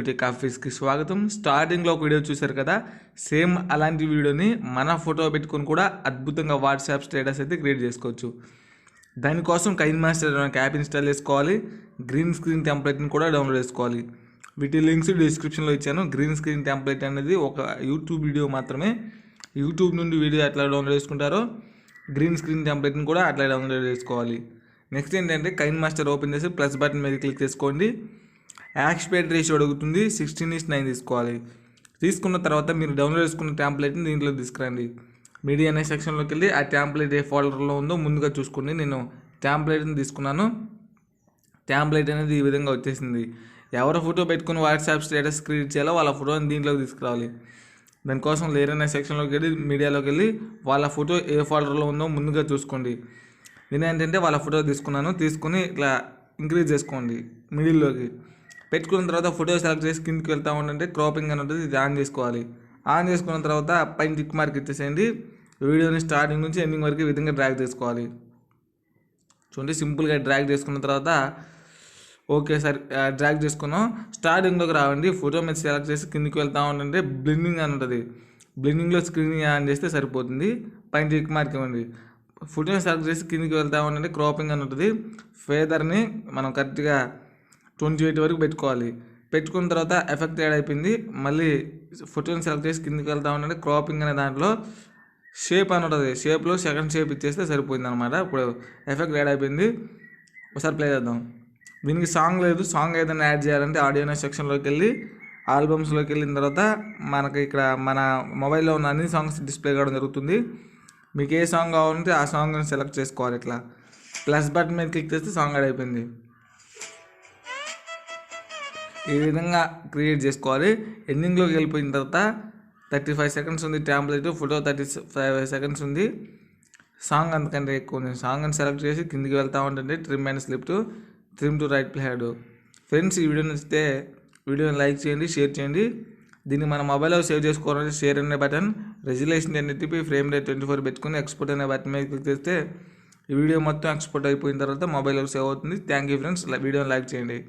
Telugu tech ఆఫీస్కి స్వాగతం. స్టార్టింగ్లో ఒక వీడియో చూశారు కదా, సేమ్ అలాంటి వీడియోని మన ఫోటో పెట్టుకొని కూడా అద్భుతంగా వాట్సాప్ స్టేటస్ అయితే క్రియేట్ చేసుకోవచ్చు. దానికోసం కైన్మాస్టర్ అనే యాప్ ఇన్స్టాల్ చేసుకోవాలి. గ్రీన్ స్క్రీన్ టెంప్లెట్ని కూడా డౌన్లోడ్ చేసుకోవాలి. వీటి లింక్స్ డిస్క్రిప్షన్లో ఇచ్చాను. గ్రీన్ స్క్రీన్ టెంప్లెట్ అనేది ఒక యూట్యూబ్ వీడియో మాత్రమే. యూట్యూబ్ నుండి వీడియో ఎట్లా డౌన్లోడ్ చేసుకుంటారో గ్రీన్ స్క్రీన్ టెంప్లెట్ని కూడా అట్లా డౌన్లోడ్ చేసుకోవాలి. నెక్స్ట్ ఏంటంటే కైన్మాస్టర్ ఓపెన్ చేసి ప్లస్ బటన్ మీద క్లిక్ చేసుకోండి. యాక్స్పేట్ రేషియో అడుగుతుంది, 16:9 తీసుకోవాలి. తీసుకున్న తర్వాత మీరు డౌన్లోడ్ చేసుకున్న టెంప్లెట్ని దీంట్లో తీసుకురండి. మీడియా అనే సెక్షన్లోకి వెళ్ళి ఆ టెంప్లెట్ ఏ ఫోల్డర్లో ఉందో ముందుగా చూసుకోండి. నేను టెంప్లెట్ని తీసుకున్నాను. టెంప్లెట్ అనేది ఈ విధంగా వచ్చేసింది. ఎవరు ఫోటో పెట్టుకుని వాట్సాప్ స్టేటస్ క్రియేట్ చేయాలో వాళ్ళ ఫోటోని దీంట్లోకి తీసుకురావాలి. దానికోసం లేయర్ అనే సెక్షన్లోకి వెళ్ళి మీడియాలోకి వెళ్ళి వాళ్ళ ఫోటో ఏ ఫోల్డర్లో ఉందో ముందుగా చూసుకోండి. నేను ఏంటంటే వాళ్ళ ఫోటో తీసుకుని ఇట్లా ఇంక్రీజ్ చేసుకోండి మిడిల్లోకి. పెట్టుకున్న తర్వాత ఫోటో సెలెక్ట్ చేసి కిందికి వెళ్తూ ఉండంటే క్రాపింగ్ అని ఉంటుంది, ఇది ఆన్ చేసుకోవాలి. ఆన్ చేసుకున్న తర్వాత పైన టిక్ మార్క్ ఇచ్చేసేయండి. వీడియోని స్టార్టింగ్ నుంచి ఎండింగ్ వరకు ఈ విధంగా డ్రాగ్ చేసుకోవాలి. చూడండి, సింపుల్గా డ్రాగ్ చేసుకున్న తర్వాత ఓకే సార్ డ్రాగ్ చేసుకున్నాం. స్టార్టింగ్లోకి రావండి. ఫోటో మీద సెలెక్ట్ చేసి కిందికి వెళ్తూ ఉండంటే బ్లెండింగ్ అని ఉంటుంది. బ్లెండింగ్లో స్క్రీన్ ఆన్ చేస్తే సరిపోతుంది. పైన టిక్ మార్క్ ఇవ్వండి. ఫోటోని సెలెక్ట్ చేసి కిందికి వెళ్తూ ఉండంటే క్రాపింగ్ అని ఉంటుంది. ఫేదర్ని మనం కరెక్ట్గా 28 వరకు పెట్టుకోవాలి. పెట్టుకున్న తర్వాత ఎఫెక్ట్ యాడ్ అయిపోయింది. మళ్ళీ ఫోటోని సెలెక్ట్ చేసి కిందికి వెళ్తూ ఉండంటే క్రాపింగ్ అనే దాంట్లో షేప్ అని ఉంటుంది. షేప్లో సెకండ్ షేప్ ఇచ్చేస్తే సరిపోయింది అనమాట. ఇప్పుడు ఎఫెక్ట్ యాడ్ అయిపోయింది. ఒకసారి ప్లే చేద్దాం. దీనికి సాంగ్ లేదు. సాంగ్ ఏదైనా యాడ్ చేయాలంటే ఆడియో సెక్షన్లోకి వెళ్ళి ఆల్బమ్స్లోకి వెళ్ళిన తర్వాత మనకి ఇక్కడ మన మొబైల్లో ఉన్న అన్ని సాంగ్స్ డిస్ప్లే కావడం జరుగుతుంది. మీకు ఏ సాంగ్ కావాలంటే ఆ సాంగ్ని సెలెక్ట్ చేసుకోవాలి. ఇట్లా ప్లస్ బటన్ మీద క్లిక్ చేస్తే సాంగ్ యాడ్ అయిపోయింది. ఈ విధంగా క్రియేట్ చేసుకోవాలి. ఎండింగ్లోకి వెళ్ళిపోయిన తర్వాత 35 సెకండ్స్ ఉంది టెంప్లెట్, ఫోటో 35 సెకండ్స్ ఉంది, సాంగ్ అంతకంటే ఎక్కువ ఉంది. సాంగ్ని సెలెక్ట్ చేసి కిందికి వెళ్తూ ఉంటుంది. Trim and slip to trim to right played. Friends, ఈ వీడియో నచ్చితే వీడియోని లైక్ చేయండి, షేర్ చేయండి. దీన్ని మన మొబైల్లో సేవ్ చేసుకోవాలంటే షేర్ అనే button, resolution 1080p, frame rate 24 పెట్టుకుని ఎక్స్పోర్ట్ అనే బటన్ మీద క్లిక్ చేస్తే ఈ వీడియో మొత్తం ఎక్స్పోర్ట్ అయిపోయిన తర్వాత మొబైల్లో సేవ్ అవుతుంది. థ్యాంక్ యూ ఫ్రెండ్స్, వీడియోని లైక్ చేయండి.